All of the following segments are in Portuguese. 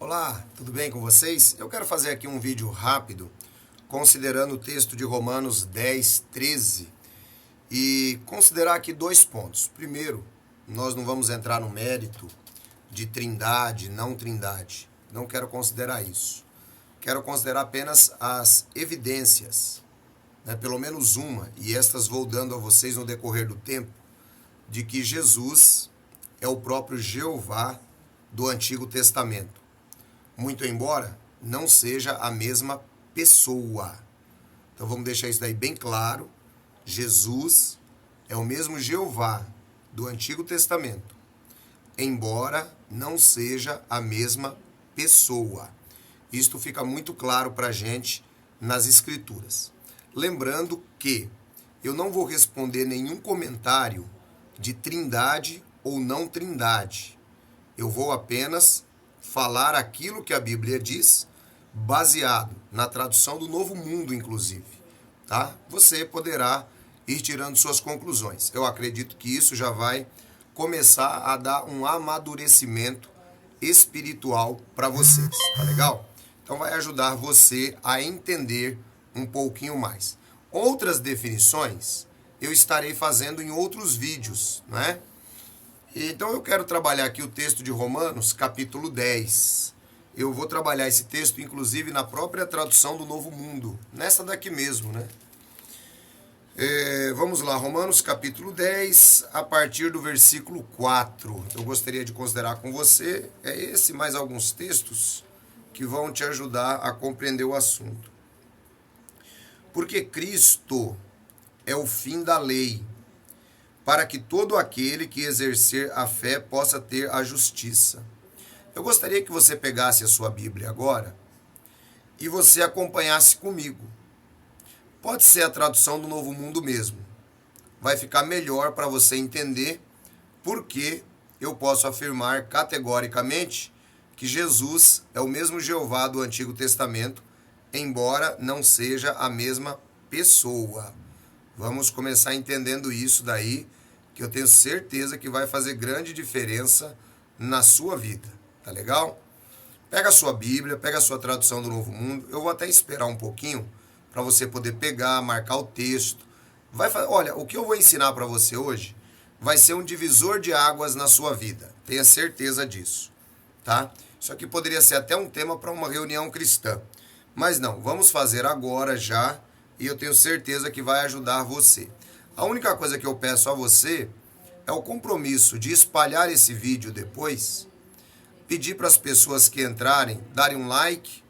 Olá, tudo bem com vocês? Eu quero fazer aqui um vídeo rápido, considerando o texto de Romanos 10, 13, e considerar aqui dois pontos. Primeiro, nós não vamos entrar no mérito de trindade, não trindade. Não quero considerar isso. Quero considerar apenas as evidências, pelo menos uma, e estas vou dando a vocês no decorrer do tempo, de que Jesus é o próprio Jeová do Antigo Testamento. Muito embora não seja a mesma pessoa. Então vamos deixar isso daí bem claro. Jesus é o mesmo Jeová do Antigo Testamento, embora não seja a mesma pessoa. Isto fica muito claro para a gente nas Escrituras. Lembrando que eu não vou responder nenhum comentário de trindade ou não trindade. Eu vou apenas falar aquilo que a Bíblia diz, baseado na tradução do Novo Mundo, inclusive. Tá? Você poderá ir tirando suas conclusões. Eu acredito que isso já vai começar a dar um amadurecimento espiritual para vocês. Tá legal? Então vai ajudar você a entender um pouquinho mais. Outras definições eu estarei fazendo em outros vídeos, né? Então eu quero trabalhar aqui o texto de Romanos, capítulo 10. Eu vou trabalhar esse texto, inclusive, na própria tradução do Novo Mundo. Nessa daqui mesmo, né? Vamos lá, Romanos, capítulo 10, a partir do versículo 4. Eu gostaria de considerar com você, esse mais alguns textos que vão te ajudar a compreender o assunto. Porque Cristo é o fim da lei, para que todo aquele que exercer a fé possa ter a justiça. Eu gostaria que você pegasse a sua Bíblia agora e você acompanhasse comigo. Pode ser a tradução do Novo Mundo mesmo. Vai ficar melhor para você entender porque eu posso afirmar categoricamente que Jesus é o mesmo Jeová do Antigo Testamento, embora não seja a mesma pessoa. Vamos começar entendendo isso daí, que eu tenho certeza que vai fazer grande diferença na sua vida. Tá legal? Pega a sua Bíblia, pega a sua tradução do Novo Mundo. Eu vou até esperar um pouquinho para você poder pegar, marcar o texto. Olha, o que eu vou ensinar para você hoje vai ser um divisor de águas na sua vida. Tenha certeza disso, tá? Isso aqui poderia ser até um tema para uma reunião cristã. Mas não, vamos fazer agora já, e eu tenho certeza que vai ajudar você. A única coisa que eu peço a você é o compromisso de espalhar esse vídeo depois, pedir para as pessoas que entrarem darem um like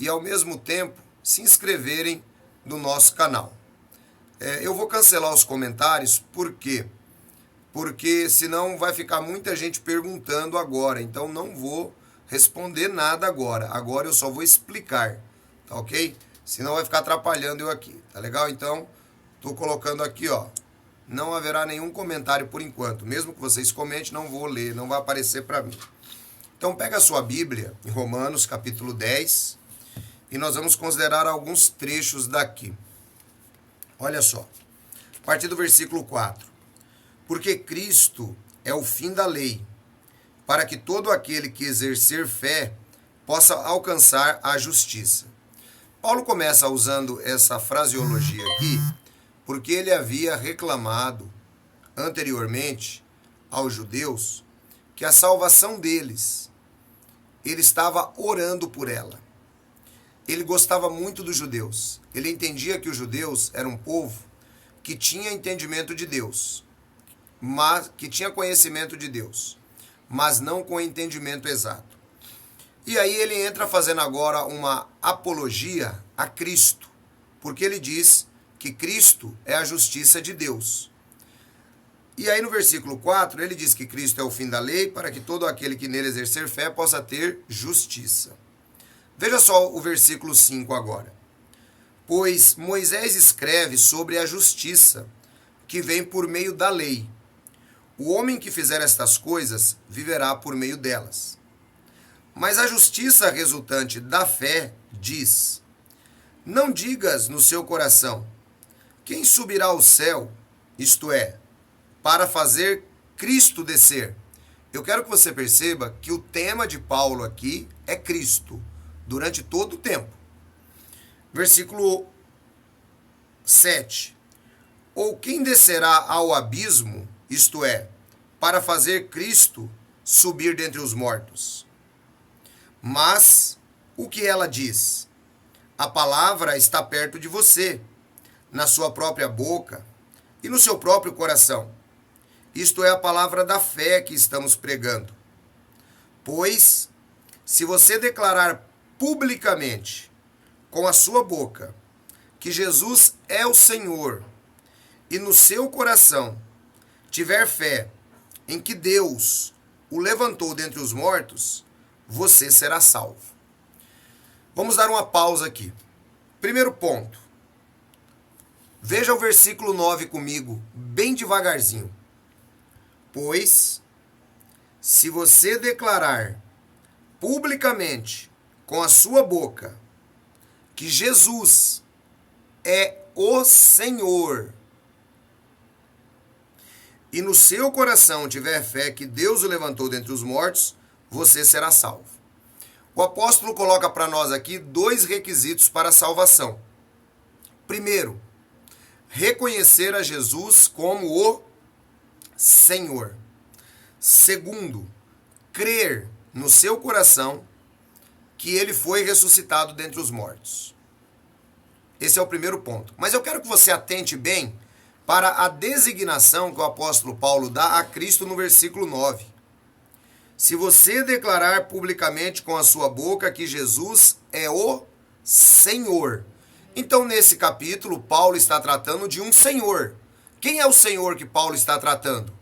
e, ao mesmo tempo, se inscreverem no nosso canal. Eu vou cancelar os comentários, por quê? Porque senão vai ficar muita gente perguntando agora, então não vou responder nada agora. Agora eu só vou explicar, tá ok? Senão vai ficar atrapalhando eu aqui, tá legal? Então, estou colocando aqui, ó, não haverá nenhum comentário por enquanto. Mesmo que vocês comentem, não vou ler, não vai aparecer para mim. Então, pega a sua Bíblia, em Romanos, capítulo 10, e nós vamos considerar alguns trechos daqui. Olha só, a partir do versículo 4. Porque Cristo é o fim da lei, para que todo aquele que exercer fé possa alcançar a justiça. Paulo começa usando essa fraseologia aqui, porque ele havia reclamado anteriormente aos judeus que a salvação deles, ele estava orando por ela. Ele gostava muito dos judeus. Ele entendia que os judeus eram um povo que tinha entendimento de Deus, mas que tinha conhecimento de Deus, mas não com entendimento exato. E aí ele entra fazendo agora uma apologia a Cristo, porque ele diz que Cristo é a justiça de Deus. E aí no versículo 4 ele diz que Cristo é o fim da lei para que todo aquele que nele exercer fé possa ter justiça. Veja só o versículo 5 agora. Pois Moisés escreve sobre a justiça que vem por meio da lei. O homem que fizer estas coisas viverá por meio delas. Mas a justiça resultante da fé diz: não digas no seu coração, quem subirá ao céu, isto é, para fazer Cristo descer? Eu quero que você perceba que o tema de Paulo aqui é Cristo, durante todo o tempo. Versículo 7. Ou quem descerá ao abismo, isto é, para fazer Cristo subir dentre os mortos? Mas o que ela diz? A palavra está perto de você, na sua própria boca e no seu próprio coração. Isto é a palavra da fé que estamos pregando. Pois, se você declarar publicamente, com a sua boca, que Jesus é o Senhor, e no seu coração tiver fé em que Deus o levantou dentre os mortos, você será salvo. Vamos dar uma pausa aqui. Primeiro ponto. Veja o versículo 9 comigo, bem devagarzinho. Pois, se você declarar publicamente com a sua boca que Jesus é o Senhor, e no seu coração tiver fé que Deus o levantou dentre os mortos, você será salvo. O apóstolo coloca para nós aqui 2 requisitos para a salvação. Primeiro, reconhecer a Jesus como o Senhor. Segundo, crer no seu coração que ele foi ressuscitado dentre os mortos. Esse é o primeiro ponto. Mas eu quero que você atente bem para a designação que o apóstolo Paulo dá a Cristo no versículo 9. Se você declarar publicamente com a sua boca que Jesus é o Senhor. Então, nesse capítulo, Paulo está tratando de um Senhor. Quem é o Senhor que Paulo está tratando?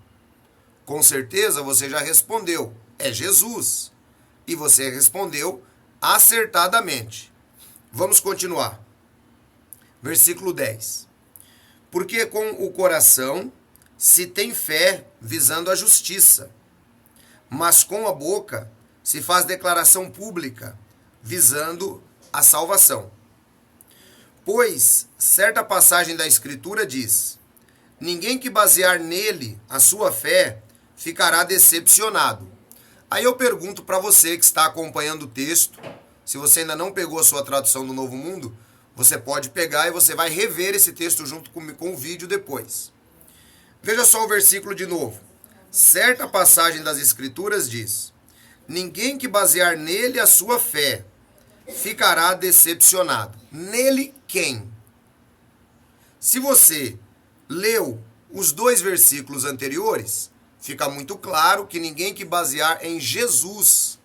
Com certeza você já respondeu. É Jesus. E você respondeu acertadamente. Vamos continuar. Versículo 10. Porque com o coração se tem fé visando a justiça, mas com a boca se faz declaração pública visando a salvação. Pois certa passagem da Escritura diz: ninguém que basear nele a sua fé ficará decepcionado. Aí eu pergunto para você que está acompanhando o texto, se você ainda não pegou a sua tradução do Novo Mundo, você pode pegar e você vai rever esse texto junto com o vídeo depois. Veja só o versículo de novo. Certa passagem das Escrituras diz: ninguém que basear nele a sua fé ficará decepcionado. Nele quem? Se você leu os 2 versículos anteriores, fica muito claro que ninguém que basear em Jesus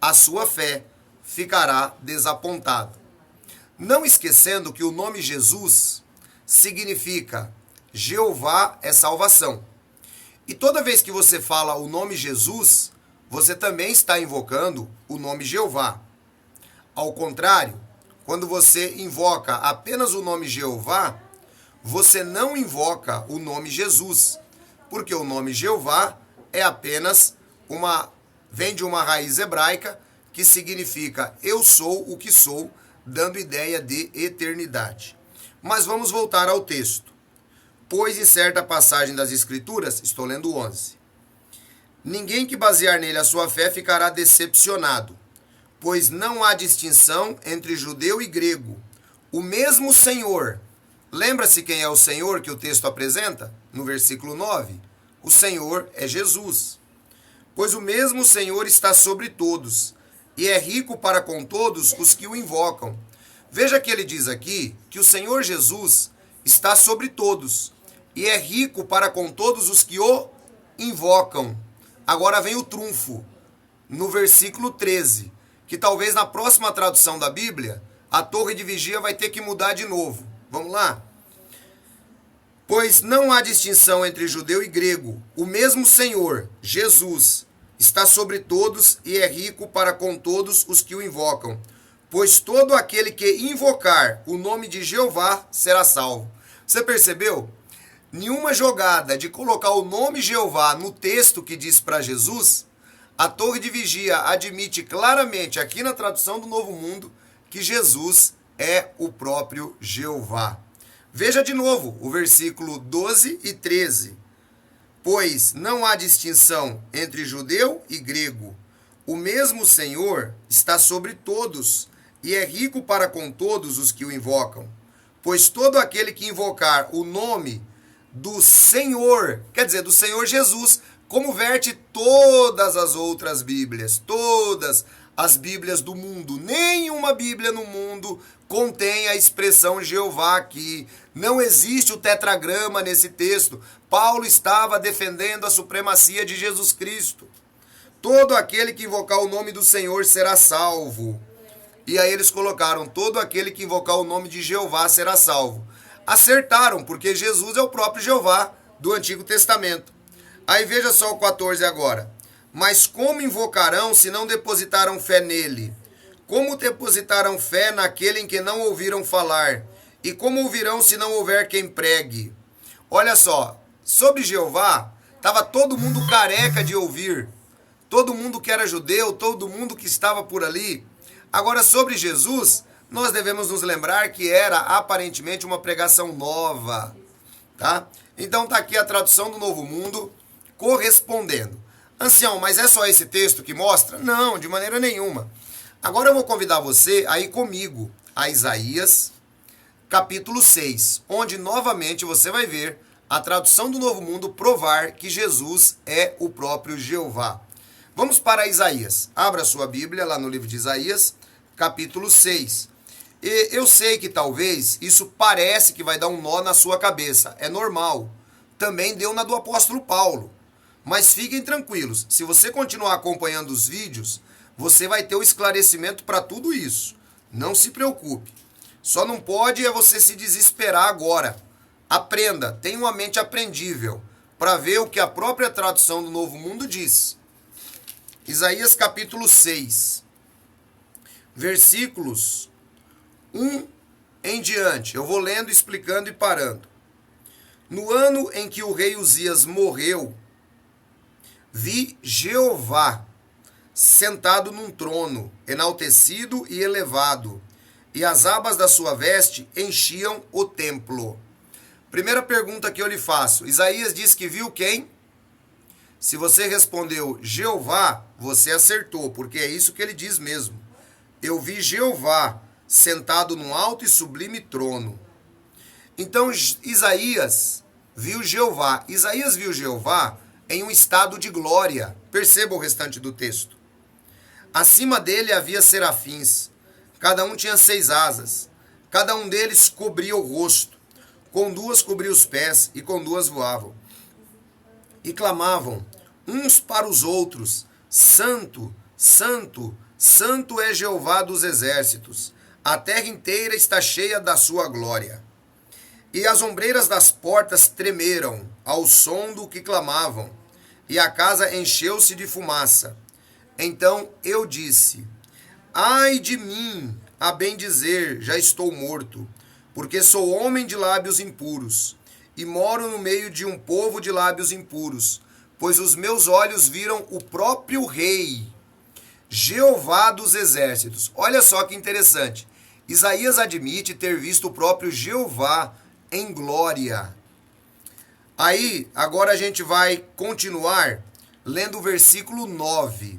a sua fé ficará desapontado. Não esquecendo que o nome Jesus significa Jeová é salvação. E toda vez que você fala o nome Jesus, você também está invocando o nome Jeová. Ao contrário, quando você invoca apenas o nome Jeová, você não invoca o nome Jesus, porque o nome Jeová é apenas vem de uma raiz hebraica que significa eu sou o que sou, dando ideia de eternidade. Mas vamos voltar ao texto. Pois em certa passagem das Escrituras, estou lendo 11, ninguém que basear nele a sua fé ficará decepcionado, pois não há distinção entre judeu e grego. O mesmo Senhor, lembra-se quem é o Senhor que o texto apresenta? No versículo 9, o Senhor é Jesus. Pois o mesmo Senhor está sobre todos, e é rico para com todos os que o invocam. Veja que ele diz aqui que o Senhor Jesus está sobre todos, e é rico para com todos os que o invocam. Agora vem o trunfo, no versículo 13, que talvez na próxima tradução da Bíblia, a torre de vigia vai ter que mudar de novo. Vamos lá? Pois não há distinção entre judeu e grego. O mesmo Senhor, Jesus, está sobre todos e é rico para com todos os que o invocam. Pois todo aquele que invocar o nome de Jeová será salvo. Você percebeu? Nenhuma jogada de colocar o nome Jeová no texto que diz para Jesus, a torre de vigia admite claramente aqui na tradução do Novo Mundo que Jesus é o próprio Jeová. Veja de novo o versículo 12 e 13. Pois não há distinção entre judeu e grego. O mesmo Senhor está sobre todos, e é rico para com todos os que o invocam. Pois todo aquele que invocar o nome do Senhor, quer dizer, do Senhor Jesus, como verte todas as outras Bíblias, todas as Bíblias do mundo, nenhuma Bíblia no mundo contém a expressão Jeová aqui. Não existe o tetragrama nesse texto. Paulo estava defendendo a supremacia de Jesus Cristo. Todo aquele que invocar o nome do Senhor será salvo. E aí eles colocaram, todo aquele que invocar o nome de Jeová será salvo. Acertaram, porque Jesus é o próprio Jeová do Antigo Testamento. Aí veja só o 14 agora. Mas como invocarão se não depositaram fé nele? Como depositaram fé naquele em que não ouviram falar? E como ouvirão se não houver quem pregue? Olha só, sobre Jeová, estava todo mundo careca de ouvir. Todo mundo que era judeu, todo mundo que estava por ali. Agora, sobre Jesus, nós devemos nos lembrar que era aparentemente uma pregação nova. Tá? Então está aqui a tradução do Novo Mundo correspondendo. Ancião, mas é só esse texto que mostra? Não, de maneira nenhuma. Agora eu vou convidar você a ir comigo a Isaías, capítulo 6, onde novamente você vai ver a tradução do Novo Mundo provar que Jesus é o próprio Jeová. Vamos para Isaías. Abra sua Bíblia lá no livro de Isaías, capítulo 6. E eu sei que talvez isso parece que vai dar um nó na sua cabeça. É normal. Também deu na do apóstolo Paulo. Mas fiquem tranquilos, se você continuar acompanhando os vídeos, você vai ter o esclarecimento para tudo isso. Não se preocupe. Só não pode é você se desesperar agora. Aprenda, tenha uma mente aprendível, para ver o que a própria tradução do Novo Mundo diz. Isaías capítulo 6, versículos 1 em diante. Eu vou lendo, explicando e parando. No ano em que o rei Uzias morreu, vi Jeová sentado num trono, enaltecido e elevado, e as abas da sua veste enchiam o templo. Primeira pergunta que eu lhe faço. Isaías diz que viu quem? Se você respondeu Jeová, você acertou, porque é isso que ele diz mesmo. Eu vi Jeová sentado num alto e sublime trono. Então Isaías viu Jeová. Isaías viu Jeová em um estado de glória. Perceba o restante do texto. Acima dele havia serafins. Cada um tinha 6 asas. Cada um deles cobria o rosto. Com 2 cobria os pés e com 2 voavam. E clamavam uns para os outros: Santo, Santo, Santo é Jeová dos exércitos. A terra inteira está cheia da sua glória. E as ombreiras das portas tremeram ao som do que clamavam, e a casa encheu-se de fumaça. Então eu disse: ai de mim, a bem dizer, já estou morto, porque sou homem de lábios impuros, e moro no meio de um povo de lábios impuros, pois os meus olhos viram o próprio Rei, Jeová dos exércitos. Olha só que interessante. Isaías admite ter visto o próprio Jeová em glória. Aí, agora a gente vai continuar lendo o versículo 9.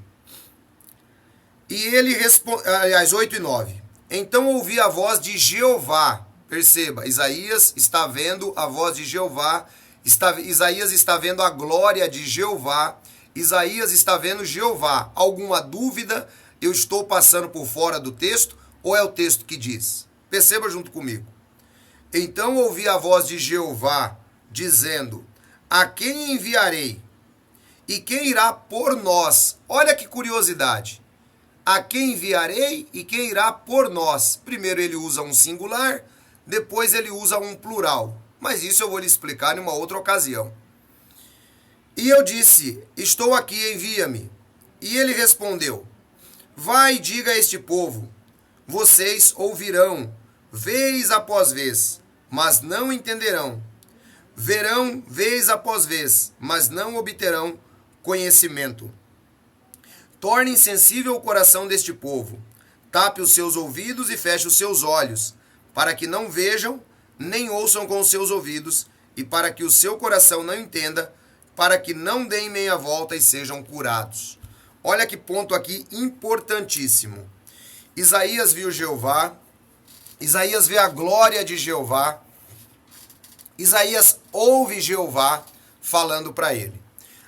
E ele responde, aliás, 8 e 9. Então ouvi a voz de Jeová. Perceba, Isaías está vendo a voz de Jeová. Isaías está vendo a glória de Jeová. Isaías está vendo Jeová. Alguma dúvida? Eu estou passando por fora do texto? Ou é o texto que diz? Perceba junto comigo. Então ouvi a voz de Jeová, dizendo: a quem enviarei? E quem irá por nós? Olha que curiosidade. A quem enviarei e quem irá por nós? Primeiro ele usa um singular, depois ele usa um plural. Mas isso eu vou lhe explicar em uma outra ocasião. E eu disse: estou aqui, envia-me. E ele respondeu: vai e diga a este povo: vocês ouvirão, vez após vez, mas não entenderão. Verão vez após vez, mas não obterão conhecimento. Torne insensível o coração deste povo. Tape os seus ouvidos e feche os seus olhos, para que não vejam, nem ouçam com os seus ouvidos, e para que o seu coração não entenda, para que não deem meia volta e sejam curados. Olha que ponto aqui importantíssimo. Isaías viu Jeová, Isaías vê a glória de Jeová, Isaías ouve Jeová falando para ele.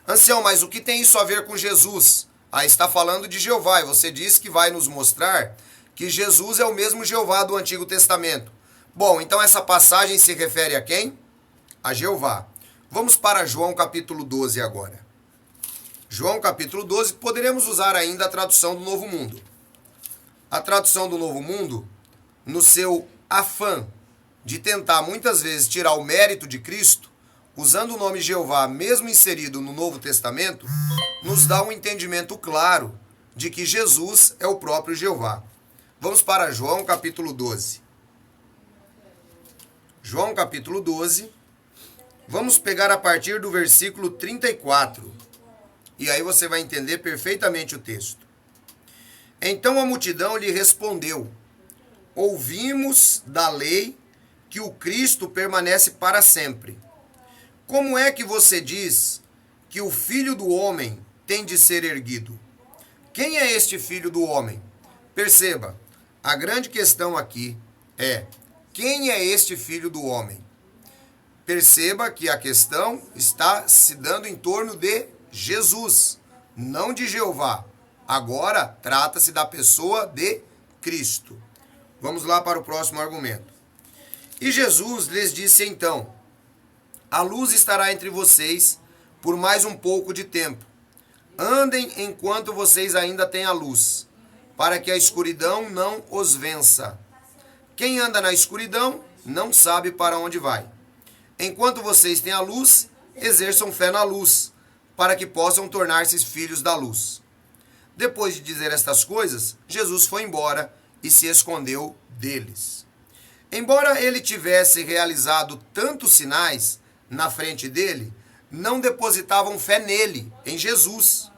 Ancião, mas o que tem isso a ver com Jesus? Aí está falando de Jeová, e você disse que vai nos mostrar que Jesus é o mesmo Jeová do Antigo Testamento. Bom, então essa passagem se refere a quem? A Jeová. Vamos para João capítulo 12 agora. João capítulo 12, poderemos usar ainda a tradução do Novo Mundo. A tradução do Novo Mundo, no seu afã de tentar muitas vezes tirar o mérito de Cristo, usando o nome Jeová mesmo inserido no Novo Testamento, nos dá um entendimento claro de que Jesus é o próprio Jeová. Vamos para João capítulo 12. João capítulo 12, vamos pegar a partir do versículo 34. E aí você vai entender perfeitamente o texto. Então a multidão lhe respondeu: ouvimos da lei que o Cristo permanece para sempre. Como é que você diz que o Filho do Homem tem de ser erguido? Quem é este Filho do Homem? Perceba, a grande questão aqui é: quem é este Filho do Homem? Perceba que a questão está se dando em torno de Jesus, não de Jeová. Agora trata-se da pessoa de Cristo. Vamos lá para o próximo argumento. E Jesus lhes disse então: a luz estará entre vocês por mais um pouco de tempo. Andem enquanto vocês ainda têm a luz, para que a escuridão não os vença. Quem anda na escuridão não sabe para onde vai. Enquanto vocês têm a luz, exerçam fé na luz, para que possam tornar-se filhos da luz. Depois de dizer estas coisas, Jesus foi embora e se escondeu deles. Embora ele tivesse realizado tantos sinais na frente dele, não depositavam fé nele, em Jesus,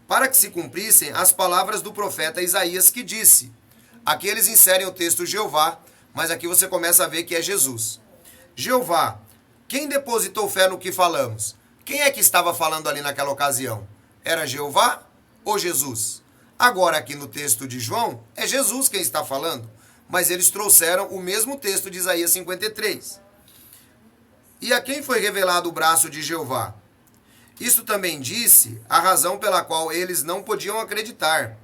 para que se cumprissem as palavras do profeta Isaías, que disse. Aqui eles inserem o texto Jeová, mas aqui você começa a ver que é Jesus. Jeová, quem depositou fé no que falamos? Quem é que estava falando ali naquela ocasião? Era Jeová ou Jesus? Agora aqui no texto de João, é Jesus quem está falando, mas eles trouxeram o mesmo texto de Isaías 53. E a quem foi revelado o braço de Jeová? Isto também disse a razão pela qual eles não podiam acreditar.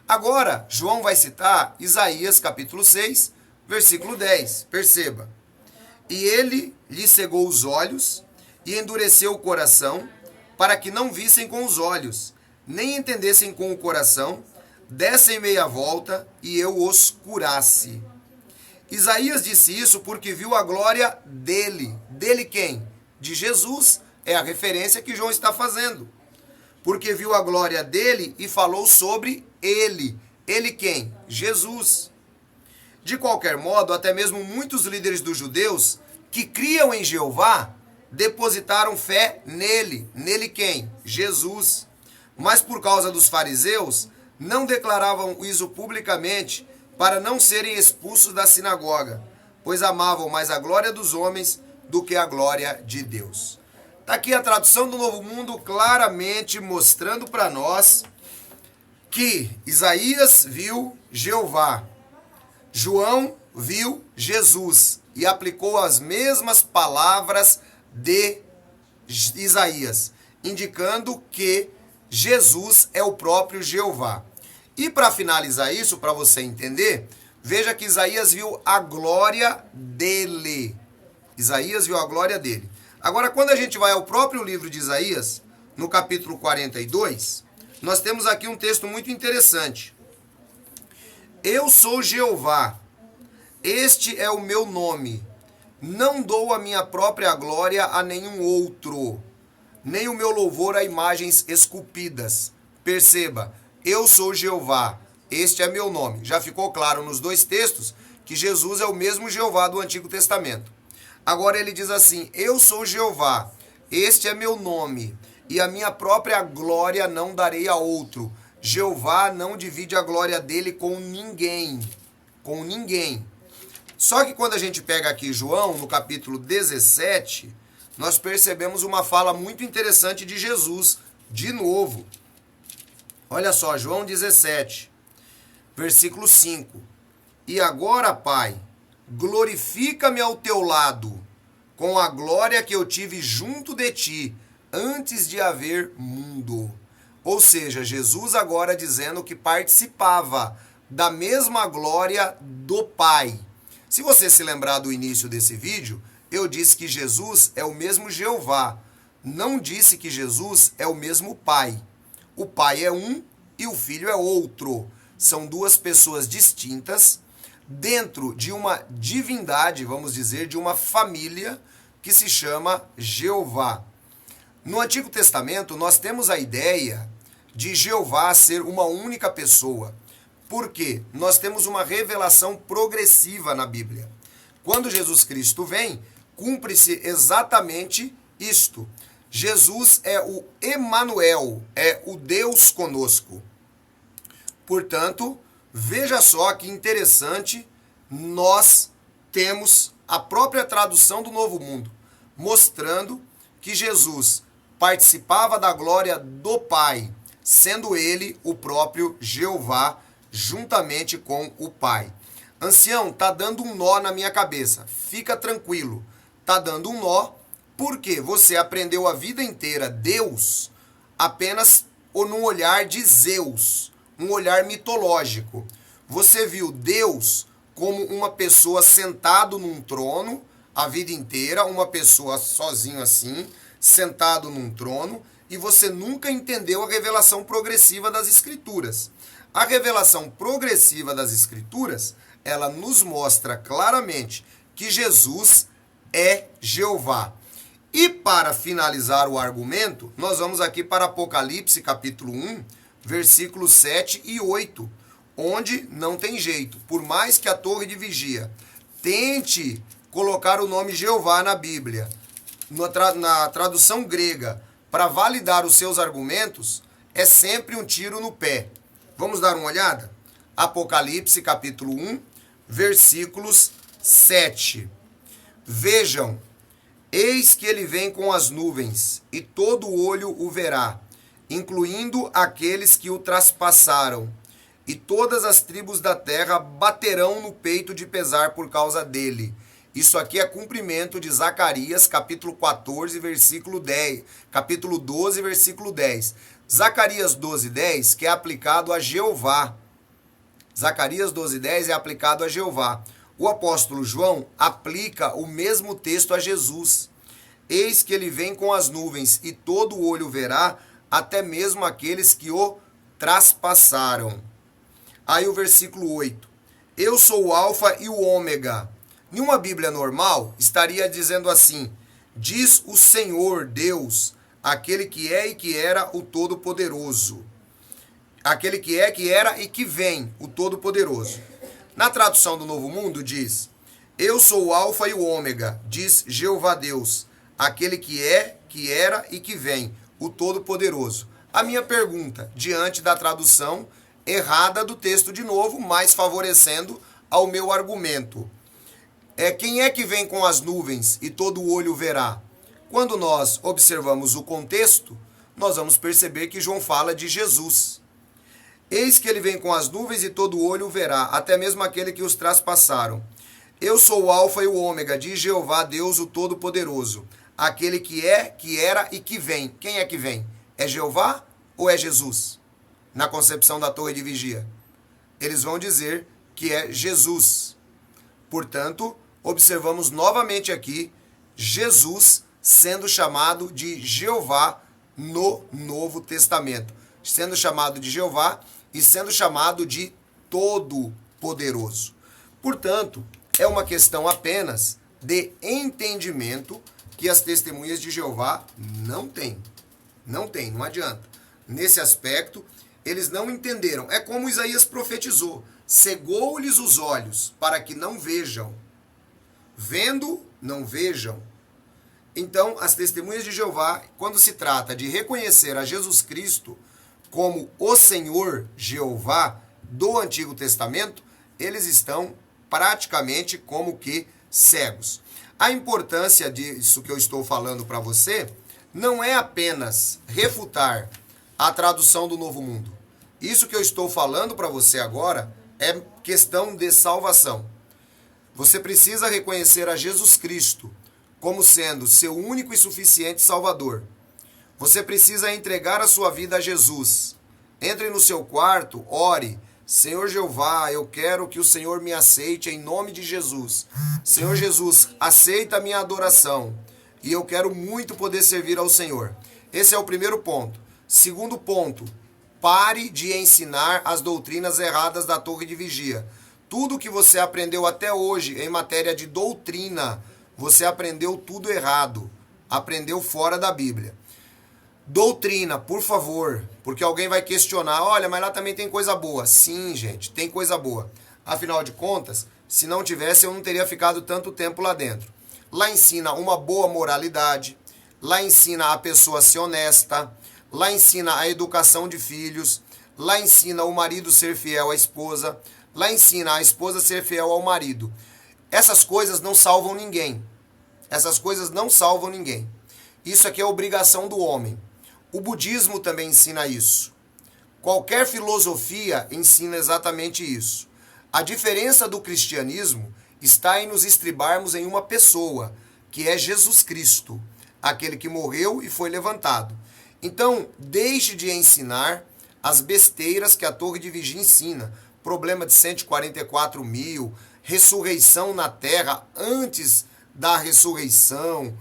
Agora, João vai citar Isaías capítulo 6, versículo 10. Perceba. E ele lhe cegou os olhos e endureceu o coração, para que não vissem com os olhos, nem entendessem com o coração, dessem meia volta e eu os curasse. Isaías disse isso porque viu a glória dele. Dele quem? De Jesus. É a referência que João está fazendo. Porque viu a glória dele e falou sobre ele. Ele quem? Jesus. De qualquer modo, até mesmo muitos líderes dos judeus que criam em Jeová depositaram fé nele. Nele quem? Jesus. Mas por causa dos fariseus, não declaravam isso publicamente para não serem expulsos da sinagoga, pois amavam mais a glória dos homens do que a glória de Deus. Está aqui a tradução do Novo Mundo claramente mostrando para nós que Isaías viu Jeová, João viu Jesus e aplicou as mesmas palavras de Isaías, indicando que Jesus é o próprio Jeová. E para finalizar isso, para você entender, veja que Isaías viu a glória dele. Isaías viu a glória dele. Agora, quando a gente vai ao próprio livro de Isaías, no capítulo 42, nós temos aqui um texto muito interessante. Eu sou Jeová, este é o meu nome. Não dou a minha própria glória a nenhum outro, nem o meu louvor a imagens esculpidas. Perceba, eu sou Jeová, este é meu nome. Já ficou claro nos dois textos que Jesus é o mesmo Jeová do Antigo Testamento. Agora ele diz assim: eu sou Jeová, este é meu nome, e a minha própria glória não darei a outro. Jeová não divide a glória dele com ninguém. Com ninguém. Só que quando a gente pega aqui João, no capítulo 17, nós percebemos uma fala muito interessante de Jesus, de novo. Olha só, João 17, versículo 5. E agora, Pai, glorifica-me ao teu lado, com a glória que eu tive junto de ti, antes de haver mundo. Ou seja, Jesus agora dizendo que participava da mesma glória do Pai. Se você se lembrar do início desse vídeo, eu disse que Jesus é o mesmo Jeová. Não disse que Jesus é o mesmo Pai. O Pai é um e o Filho é outro. São duas pessoas distintas dentro de uma divindade, vamos dizer, de uma família que se chama Jeová. No Antigo Testamento, nós temos a ideia de Jeová ser uma única pessoa. Por quê? Nós temos uma revelação progressiva na Bíblia. Quando Jesus Cristo vem, cumpre-se exatamente isto. Jesus é o Emanuel, é o Deus conosco. Portanto, veja só que interessante, nós temos a própria tradução do Novo Mundo, mostrando que Jesus participava da glória do Pai, sendo ele o próprio Jeová, juntamente com o Pai. Ancião, tá dando um nó na minha cabeça. Fica tranquilo. Tá dando um nó porque você aprendeu a vida inteira Deus apenas num olhar de Zeus, um olhar mitológico. Você viu Deus como uma pessoa sentado num trono a vida inteira, uma pessoa sozinho assim, sentado num trono, e você nunca entendeu a revelação progressiva das Escrituras. A revelação progressiva das Escrituras, ela nos mostra claramente que Jesus é Jeová. E para finalizar o argumento, nós vamos aqui para Apocalipse capítulo 1, versículos 7 e 8, onde não tem jeito. Por mais que a torre de vigia tente colocar o nome Jeová na Bíblia, na tradução grega, para validar os seus argumentos, é sempre um tiro no pé. Vamos dar uma olhada? Apocalipse capítulo 1, versículos 7. Vejam, eis que ele vem com as nuvens, e todo olho o verá, incluindo aqueles que o traspassaram, e todas as tribos da terra baterão no peito de pesar por causa dele. Isso aqui é cumprimento de Zacarias, capítulo 14, versículo 10, capítulo 12, versículo 10. Zacarias 12, 10, que é aplicado a Jeová. Zacarias 12, 10 é aplicado a Jeová. O apóstolo João aplica o mesmo texto a Jesus. Eis que ele vem com as nuvens, e todo o olho verá, até mesmo aqueles que o traspassaram. Aí o versículo 8. Eu sou o alfa e o ômega. Em uma Bíblia normal, estaria dizendo assim: diz o Senhor Deus, aquele que é e que era o Todo-Poderoso. Aquele que é, que era e que vem, o Todo-Poderoso. Na tradução do Novo Mundo diz: eu sou o alfa e o ômega, diz Jeová Deus, aquele que é, que era e que vem, o Todo-Poderoso. A minha pergunta, diante da tradução errada do texto de novo, mas favorecendo ao meu argumento. Quem é que vem com as nuvens e todo o olho verá? Quando nós observamos o contexto, nós vamos perceber que João fala de Jesus. Eis que ele vem com as nuvens e todo o olho verá, até mesmo aquele que os traspassaram. Eu sou o alfa e o ômega, diz Jeová Deus o Todo-Poderoso, aquele que é, que era e que vem. Quem é que vem? É Jeová ou é Jesus? Na concepção da torre de vigia. Eles vão dizer que é Jesus. Portanto, observamos novamente aqui Jesus sendo chamado de Jeová no Novo Testamento. Sendo chamado de Jeová e sendo chamado de Todo-Poderoso. Portanto, é uma questão apenas de entendimento que as testemunhas de Jeová não têm. Não tem, não adianta. Nesse aspecto, eles não entenderam. É como Isaías profetizou: cegou-lhes os olhos para que não vejam. Vendo, não vejam. Então, as testemunhas de Jeová, quando se trata de reconhecer a Jesus Cristo como o Senhor Jeová do Antigo Testamento, eles estão praticamente como que cegos. A importância disso que eu estou falando para você não é apenas refutar a tradução do Novo Mundo. Isso que eu estou falando para você agora é questão de salvação. Você precisa reconhecer a Jesus Cristo como sendo seu único e suficiente Salvador. Você precisa entregar a sua vida a Jesus. Entre no seu quarto, ore. Senhor Jeová, eu quero que o Senhor me aceite em nome de Jesus. Senhor Jesus, aceita a minha adoração. E eu quero muito poder servir ao Senhor. Esse é o primeiro ponto. Segundo ponto, pare de ensinar as doutrinas erradas da Torre de Vigia. Tudo que você aprendeu até hoje em matéria de doutrina, você aprendeu tudo errado. Aprendeu fora da Bíblia. Doutrina, por favor, porque alguém vai questionar, olha, mas lá também tem coisa boa. Sim, gente, tem coisa boa. Afinal de contas, se não tivesse, eu não teria ficado tanto tempo lá dentro. Lá ensina uma boa moralidade, lá ensina a pessoa a ser honesta, lá ensina a educação de filhos, lá ensina o marido ser fiel à esposa, lá ensina a esposa ser fiel ao marido. Essas coisas não salvam ninguém. Essas coisas não salvam ninguém. Isso aqui é obrigação do homem. O budismo também ensina isso. Qualquer filosofia ensina exatamente isso. A diferença do cristianismo está em nos estribarmos em uma pessoa, que é Jesus Cristo, aquele que morreu e foi levantado. Então, deixe de ensinar as besteiras que a Torre de Vigia ensina. Problema de 144 mil, ressurreição na terra antes da ressurreição,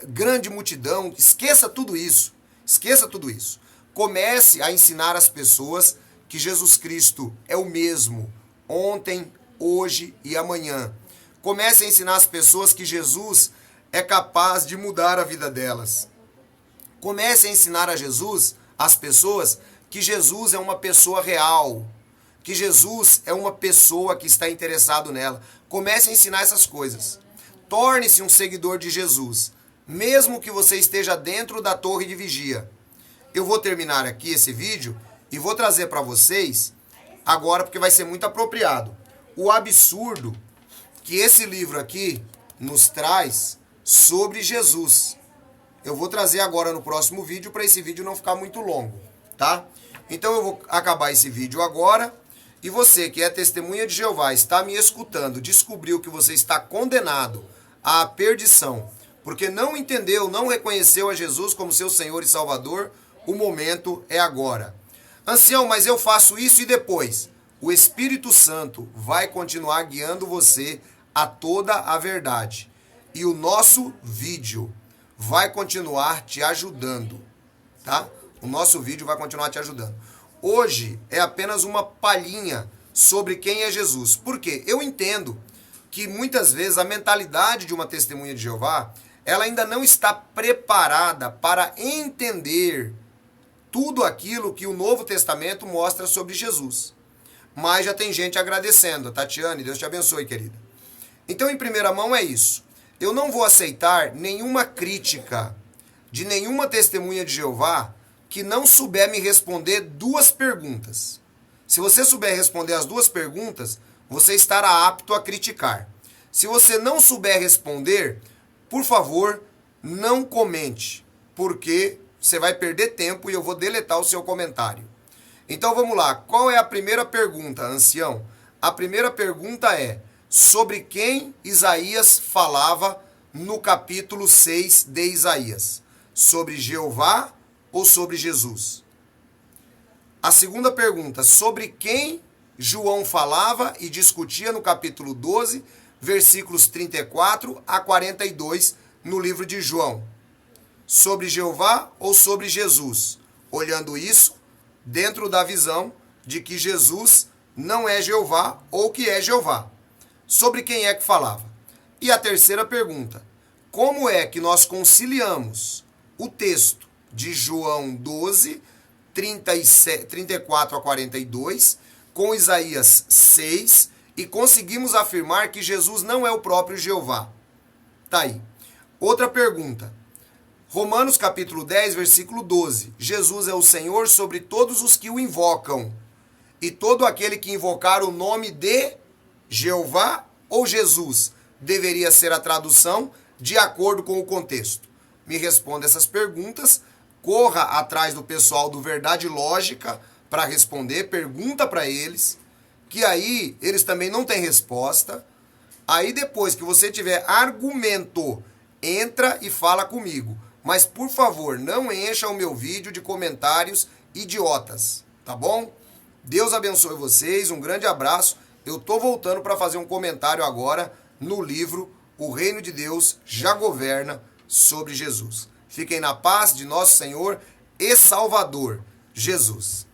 grande multidão. Esqueça tudo isso. Esqueça tudo isso. Comece a ensinar as pessoas que Jesus Cristo é o mesmo ontem, hoje e amanhã. Comece a ensinar as pessoas que Jesus é capaz de mudar a vida delas. Comece a ensinar a Jesus, as pessoas, que Jesus é uma pessoa real, que Jesus é uma pessoa que está interessado nela. Comece a ensinar essas coisas. Torne-se um seguidor de Jesus, mesmo que você esteja dentro da Torre de Vigia. Eu vou terminar aqui esse vídeo e vou trazer para vocês, agora porque vai ser muito apropriado, o absurdo que esse livro aqui nos traz sobre Jesus. Eu vou trazer agora no próximo vídeo, para esse vídeo não ficar muito longo, tá? Então eu vou acabar esse vídeo agora, e você que é testemunha de Jeová, está me escutando, descobriu que você está condenado à perdição, porque não entendeu, não reconheceu a Jesus como seu Senhor e Salvador, o momento é agora. Ancião, mas eu faço isso e depois? O Espírito Santo vai continuar guiando você a toda a verdade. E o nosso vídeo vai continuar te ajudando, tá? O nosso vídeo vai continuar te ajudando. Hoje é apenas uma palhinha sobre quem é Jesus. Por quê? Eu entendo que muitas vezes a mentalidade de uma testemunha de Jeová, ela ainda não está preparada para entender tudo aquilo que o Novo Testamento mostra sobre Jesus. Mas já tem gente agradecendo. Tatiane, Deus te abençoe, querida. Então, em primeira mão é isso. Eu não vou aceitar nenhuma crítica de nenhuma testemunha de Jeová que não souber me responder duas perguntas. Se você souber responder as duas perguntas, você estará apto a criticar. Se você não souber responder, por favor, não comente, porque você vai perder tempo e eu vou deletar o seu comentário. Então vamos lá, qual é a primeira pergunta, ancião? A primeira pergunta é, sobre quem Isaías falava no capítulo 6 de Isaías? Sobre Jeová ou sobre Jesus? A segunda pergunta, sobre quem João falava e discutia no capítulo 12, versículos 34 a 42, no livro de João? Sobre Jeová ou sobre Jesus? Olhando isso dentro da visão de que Jesus não é Jeová ou que é Jeová. Sobre quem é que falava? E a terceira pergunta, como é que nós conciliamos o texto de João 12, 34 a 42, com Isaías 6, e conseguimos afirmar que Jesus não é o próprio Jeová? Tá aí. Outra pergunta. Romanos capítulo 10, versículo 12. Jesus é o Senhor sobre todos os que o invocam. E todo aquele que invocar o nome de Jeová ou Jesus deveria ser a tradução de acordo com o contexto? Me responda essas perguntas, corra atrás do pessoal do Verdade Lógica para responder, pergunta para eles, que aí eles também não têm resposta. Aí depois que você tiver argumento, entra e fala comigo. Mas por favor, não encha o meu vídeo de comentários idiotas, tá bom? Deus abençoe vocês, um grande abraço. Eu tô voltando para fazer um comentário agora no livro O Reino de Deus Já Governa, sobre Jesus. Fiquem na paz de nosso Senhor e Salvador, Jesus.